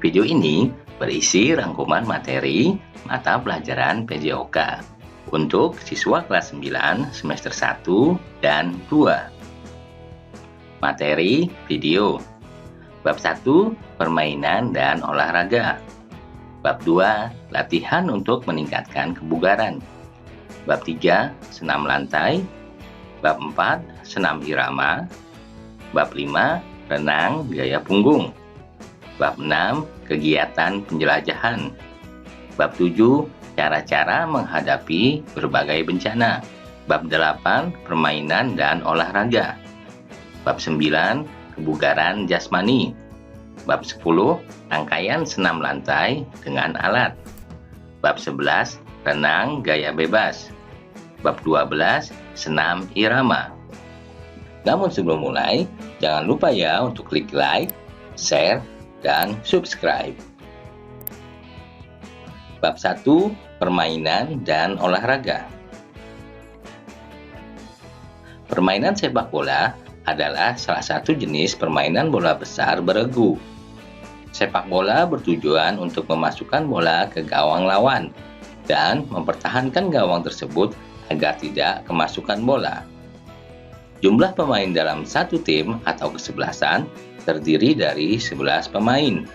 Video ini berisi rangkuman materi mata pelajaran PJOK untuk siswa kelas 9 semester 1 dan 2. Materi video. Bab 1, permainan dan olahraga. Bab 2, latihan untuk meningkatkan kebugaran. Bab 3, senam lantai. Bab 4, senam irama. Bab 5, renang gaya punggung. Bab 6, kegiatan penjelajahan. Bab 7, cara-cara menghadapi berbagai bencana. Bab 8, permainan dan olahraga. Bab 9, kebugaran jasmani. Bab 10, rangkaian senam lantai dengan alat. Bab 11, renang gaya bebas. Bab 12, senam irama. Namun sebelum mulai, jangan lupa ya untuk klik like, share, dan subscribe. Bab 1, permainan dan olahraga. Permainan sepak bola adalah salah satu jenis permainan bola besar beregu. Sepak bola bertujuan untuk memasukkan bola ke gawang lawan dan mempertahankan gawang tersebut agar tidak kemasukan bola. Jumlah pemain dalam satu tim atau kesebelasan terdiri dari 11 pemain.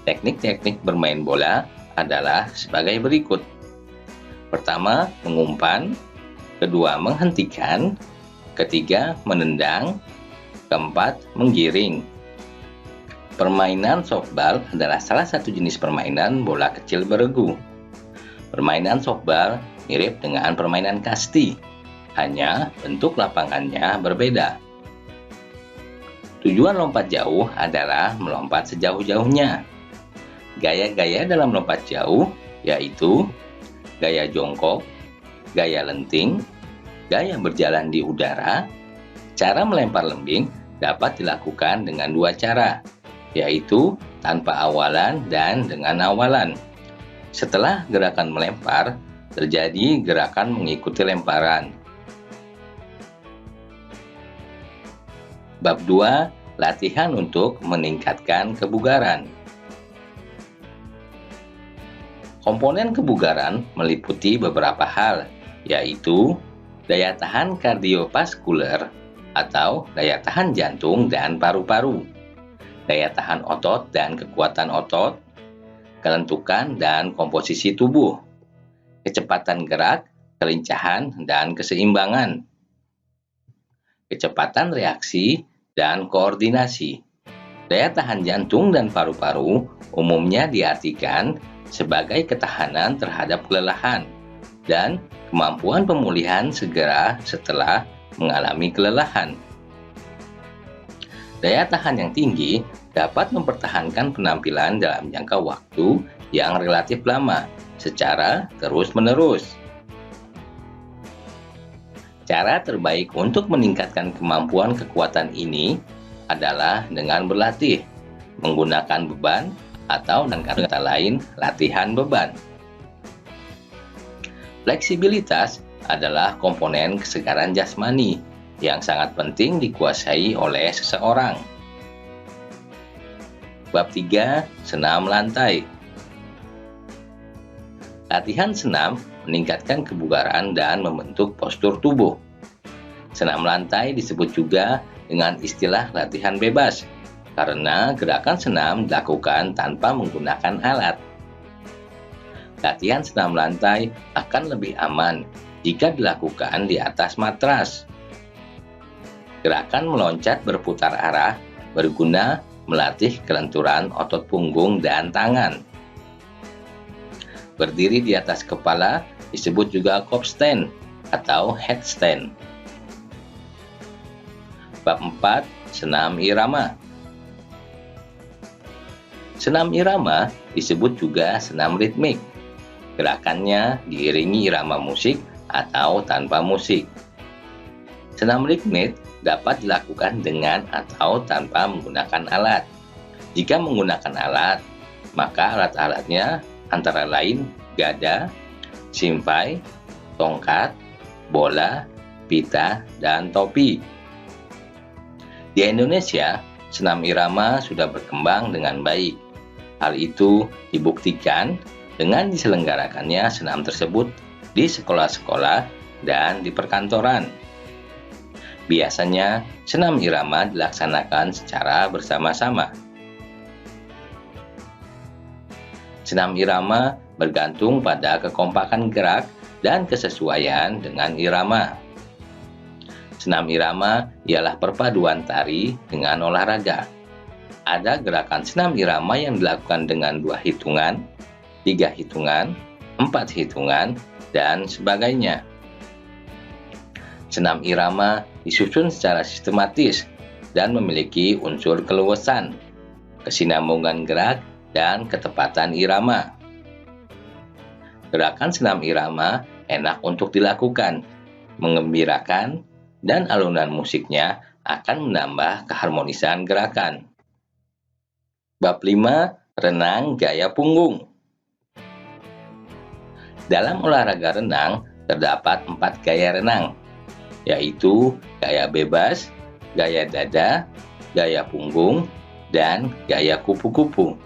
Teknik-teknik bermain bola adalah sebagai berikut. Pertama, mengumpan. Kedua, menghentikan. Ketiga, menendang. Keempat, menggiring. Permainan softball adalah salah satu jenis permainan bola kecil beregu. Permainan softball mirip dengan permainan kasti, hanya bentuk lapangannya berbeda. Tujuan lompat jauh adalah melompat sejauh-jauhnya. Gaya-gaya dalam lompat jauh yaitu gaya jongkok, gaya lenting, gaya berjalan di udara. Cara melempar lembing dapat dilakukan dengan dua cara, yaitu tanpa awalan dan dengan awalan. Setelah gerakan melempar, terjadi gerakan mengikuti lemparan. Bab 2, latihan untuk meningkatkan kebugaran. Komponen kebugaran meliputi beberapa hal, yaitu daya tahan kardiovaskuler atau daya tahan jantung dan paru-paru, daya tahan otot dan kekuatan otot, kelentukan dan komposisi tubuh, kecepatan gerak, kelincahan, dan keseimbangan, kecepatan reaksi, dan koordinasi. Daya tahan jantung dan paru-paru umumnya diartikan sebagai ketahanan terhadap kelelahan dan kemampuan pemulihan segera setelah mengalami kelelahan. Daya tahan yang tinggi dapat mempertahankan penampilan dalam jangka waktu yang relatif lama secara terus-menerus. Cara terbaik untuk meningkatkan kemampuan kekuatan ini adalah dengan berlatih, menggunakan beban, atau dengan kata lain, latihan beban. Fleksibilitas adalah komponen kesegaran jasmani yang sangat penting dikuasai oleh seseorang. Bab 3, senam lantai. Latihan senam meningkatkan kebugaran dan membentuk postur tubuh. Senam lantai disebut juga dengan istilah latihan bebas karena gerakan senam dilakukan tanpa menggunakan alat. Latihan senam lantai akan lebih aman jika dilakukan di atas matras. Gerakan meloncat berputar arah berguna melatih kelenturan otot punggung dan tangan. Berdiri di atas kepala disebut juga kopstand atau headstand. Bab 4, senam irama. Senam irama disebut juga senam ritmik. Gerakannya diiringi irama musik atau tanpa musik. Senam ritmik dapat dilakukan dengan atau tanpa menggunakan alat. Jika menggunakan alat, maka alat-alatnya antara lain gada, simpai, tongkat, bola, pita, dan topi. Di Indonesia, senam irama sudah berkembang dengan baik. Hal itu dibuktikan dengan diselenggarakannya senam tersebut di sekolah-sekolah dan di perkantoran. Biasanya, senam irama dilaksanakan secara bersama-sama. Senam irama bergantung pada kekompakan gerak dan kesesuaian dengan irama. Senam irama ialah perpaduan tari dengan olahraga. Ada gerakan senam irama yang dilakukan dengan 2 hitungan, 3 hitungan, 4 hitungan, dan sebagainya. Senam irama disusun secara sistematis dan memiliki unsur keluasan, kesinambungan gerak, dan ketepatan irama. Gerakan senam irama enak untuk dilakukan, mengembirakan, dan alunan musiknya akan menambah keharmonisan gerakan. Bab 5. Renang gaya punggung. Dalam olahraga renang, terdapat 4 gaya renang, yaitu gaya bebas, gaya dada, gaya punggung, dan gaya kupu-kupu.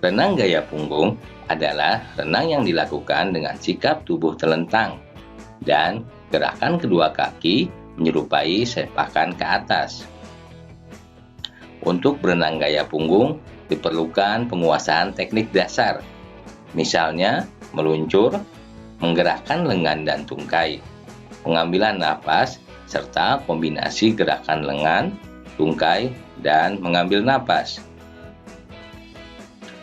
Renang gaya punggung adalah renang yang dilakukan dengan sikap tubuh telentang dan gerakan kedua kaki menyerupai sepakan ke atas. Untuk berenang gaya punggung diperlukan penguasaan teknik dasar, misalnya meluncur, menggerakkan lengan dan tungkai, pengambilan napas, serta kombinasi gerakan lengan, tungkai, dan mengambil napas.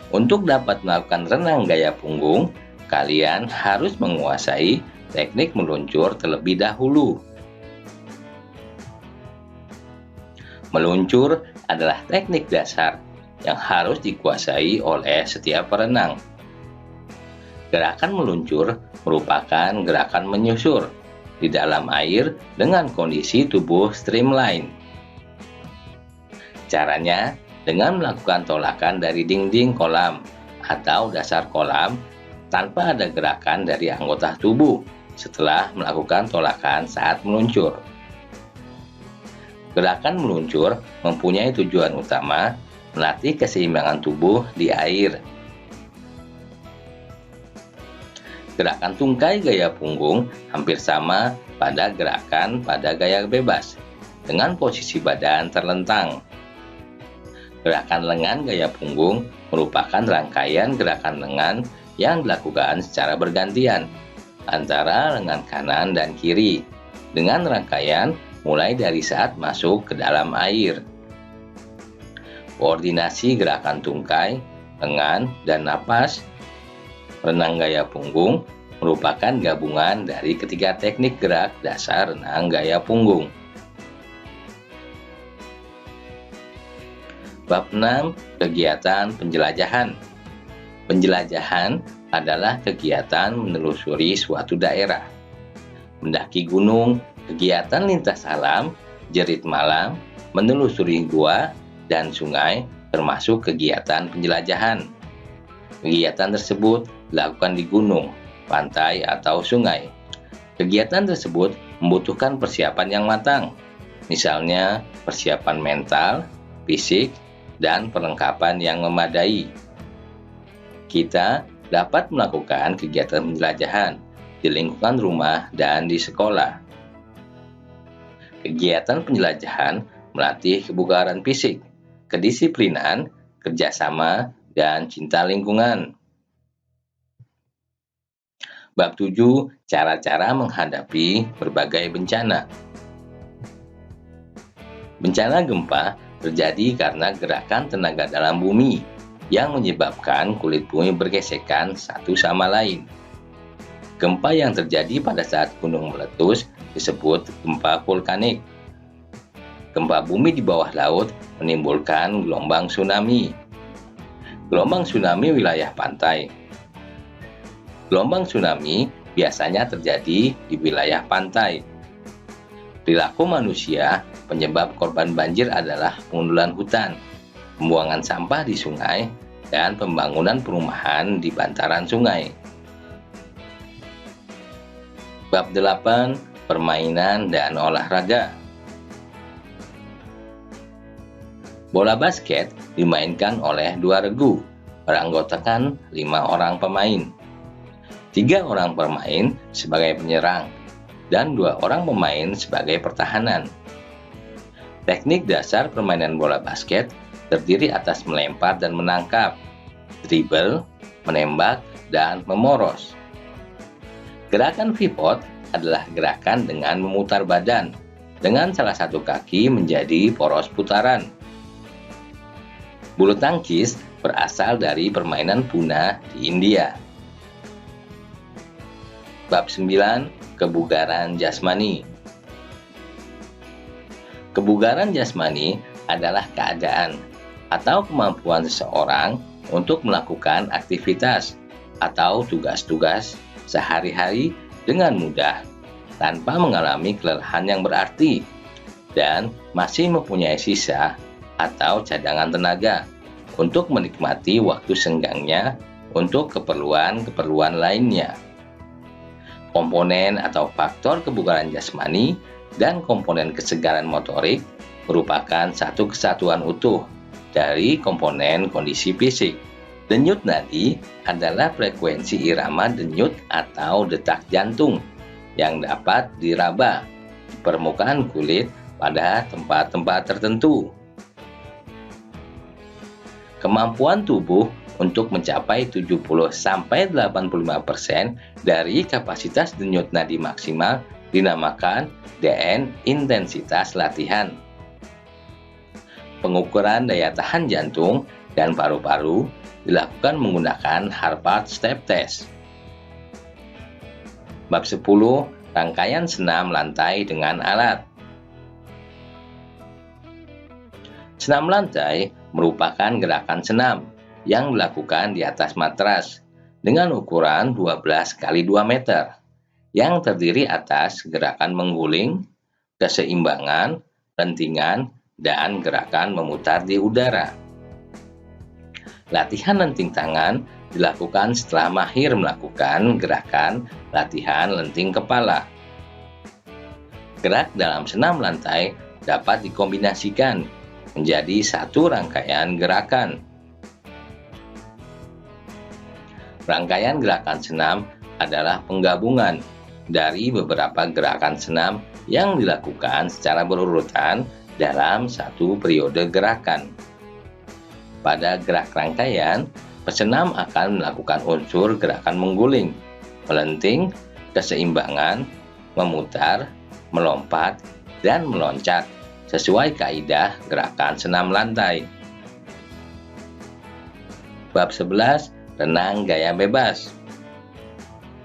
Untuk dapat melakukan renang gaya punggung, kalian harus menguasai teknik meluncur terlebih dahulu. Meluncur adalah teknik dasar yang harus dikuasai oleh setiap perenang. Gerakan meluncur merupakan gerakan menyusur di dalam air dengan kondisi tubuh streamline. Caranya dengan melakukan tolakan dari dinding kolam atau dasar kolam tanpa ada gerakan dari anggota tubuh setelah melakukan tolakan saat meluncur. Gerakan meluncur mempunyai tujuan utama melatih keseimbangan tubuh di air. Gerakan tungkai gaya punggung hampir sama pada gerakan pada gaya bebas dengan posisi badan terlentang. Gerakan lengan gaya punggung merupakan rangkaian gerakan lengan yang dilakukan secara bergantian antara lengan kanan dan kiri dengan rangkaian mulai dari saat masuk ke dalam air. Koordinasi gerakan tungkai, lengan, dan napas renang gaya punggung merupakan gabungan dari ketiga teknik gerak dasar renang gaya punggung. Bab 6. Kegiatan penjelajahan. Penjelajahan adalah kegiatan menelusuri suatu daerah. Mendaki gunung, kegiatan lintas alam, jerit malam, menelusuri gua, dan sungai termasuk kegiatan penjelajahan. Kegiatan tersebut dilakukan di gunung, pantai, atau sungai. Kegiatan tersebut membutuhkan persiapan yang matang, misalnya persiapan mental, fisik, dan perlengkapan yang memadai. Kita dapat melakukan kegiatan penjelajahan di lingkungan rumah dan di sekolah. Kegiatan penjelajahan melatih kebugaran fisik, kedisiplinan, kerjasama, dan cinta lingkungan. Bab 7. Cara-cara menghadapi berbagai bencana. Bencana gempa terjadi karena gerakan tenaga dalam bumi yang menyebabkan kulit bumi bergesekan satu sama lain. Gempa yang terjadi pada saat gunung meletus disebut gempa vulkanik. Gempa bumi di bawah laut menimbulkan gelombang tsunami. Gelombang tsunami wilayah pantai. Gelombang tsunami biasanya terjadi di wilayah pantai. Perilaku manusia penyebab korban banjir adalah pengundulan hutan, pembuangan sampah di sungai, dan pembangunan perumahan di bantaran sungai. Bab 8. Permainan dan olahraga. Bola basket dimainkan oleh 2 regu, beranggotakan 5 orang pemain. 3 orang pemain sebagai penyerang, dan 2 orang pemain sebagai pertahanan. Teknik dasar permainan bola basket terdiri atas melempar dan menangkap, dribble, menembak, dan memoros. Gerakan pivot adalah gerakan dengan memutar badan, dengan salah satu kaki menjadi poros putaran. Bulu tangkis berasal dari permainan punah di India. Bab 9. Kebugaran jasmani. Kebugaran jasmani adalah keadaan atau kemampuan seseorang untuk melakukan aktivitas atau tugas-tugas sehari-hari dengan mudah tanpa mengalami kelelahan yang berarti dan masih mempunyai sisa atau cadangan tenaga untuk menikmati waktu senggangnya untuk keperluan-keperluan lainnya. Komponen atau faktor kebugaran jasmani dan komponen kesegaran motorik merupakan satu kesatuan utuh dari komponen kondisi fisik. Denyut nadi adalah frekuensi irama denyut atau detak jantung yang dapat diraba di permukaan kulit pada tempat-tempat tertentu. Kemampuan tubuh untuk mencapai 70-85% dari kapasitas denyut nadi maksimal dinamakan DN intensitas latihan. Pengukuran daya tahan jantung dan paru-paru dilakukan menggunakan Harvard Step Test. Bab 10. Rangkaian senam lantai dengan alat. Senam lantai merupakan gerakan senam yang dilakukan di atas matras dengan ukuran 12 x 2 meter yang terdiri atas gerakan mengguling, keseimbangan, lentingan, dan gerakan memutar di udara. Latihan lenting tangan dilakukan setelah mahir melakukan gerakan latihan lenting kepala. Gerak dalam senam lantai dapat dikombinasikan menjadi satu rangkaian gerakan. Rangkaian gerakan senam adalah penggabungan dari beberapa gerakan senam yang dilakukan secara berurutan dalam satu periode gerakan. Pada gerak rangkaian, pesenam akan melakukan unsur gerakan mengguling, melenting, keseimbangan, memutar, melompat, dan meloncat sesuai kaidah gerakan senam lantai. Bab 11. Renang gaya bebas.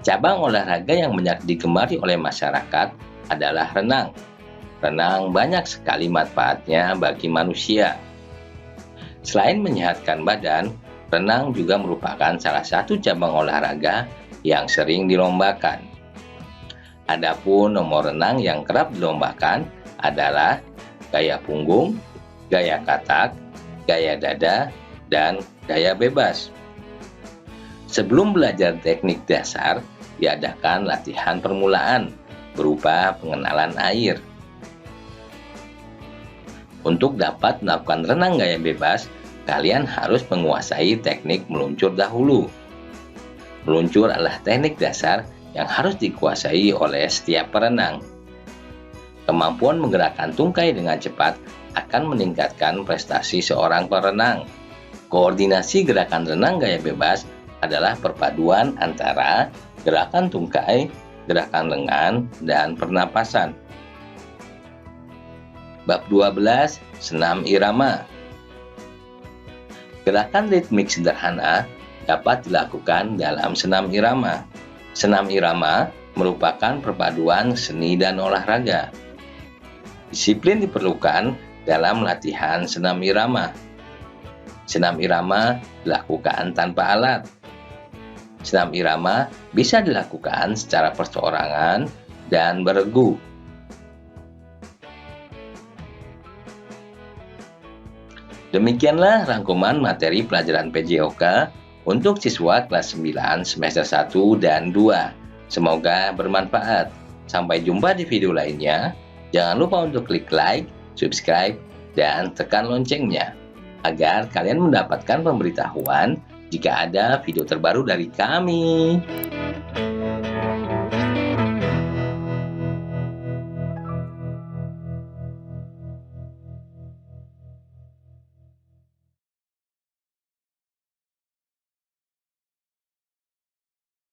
Cabang olahraga yang banyak digemari oleh masyarakat adalah renang. Renang banyak sekali manfaatnya bagi manusia. Selain menyehatkan badan, renang juga merupakan salah satu cabang olahraga yang sering dilombakan. Adapun nomor renang yang kerap dilombakan adalah gaya punggung, gaya katak, gaya dada, dan gaya bebas. Sebelum belajar teknik dasar, diadakan latihan permulaan berupa pengenalan air. Untuk dapat melakukan renang gaya bebas, kalian harus menguasai teknik meluncur dahulu. Meluncur adalah teknik dasar yang harus dikuasai oleh setiap perenang. Kemampuan menggerakkan tungkai dengan cepat akan meningkatkan prestasi seorang perenang. Koordinasi gerakan renang gaya bebas adalah perpaduan antara gerakan tungkai, gerakan lengan, dan pernapasan. Bab 12. Senam irama. Gerakan ritmik sederhana dapat dilakukan dalam senam irama. Senam irama merupakan perpaduan seni dan olahraga. Disiplin diperlukan dalam latihan senam irama. Senam irama dilakukan tanpa alat. Senam irama bisa dilakukan secara perseorangan dan beregu. Demikianlah rangkuman materi pelajaran PJOK untuk siswa kelas 9 semester 1 dan 2. Semoga bermanfaat. Sampai jumpa di video lainnya. Jangan lupa untuk klik like, subscribe, dan tekan loncengnya agar kalian mendapatkan pemberitahuan jika ada video terbaru dari kami.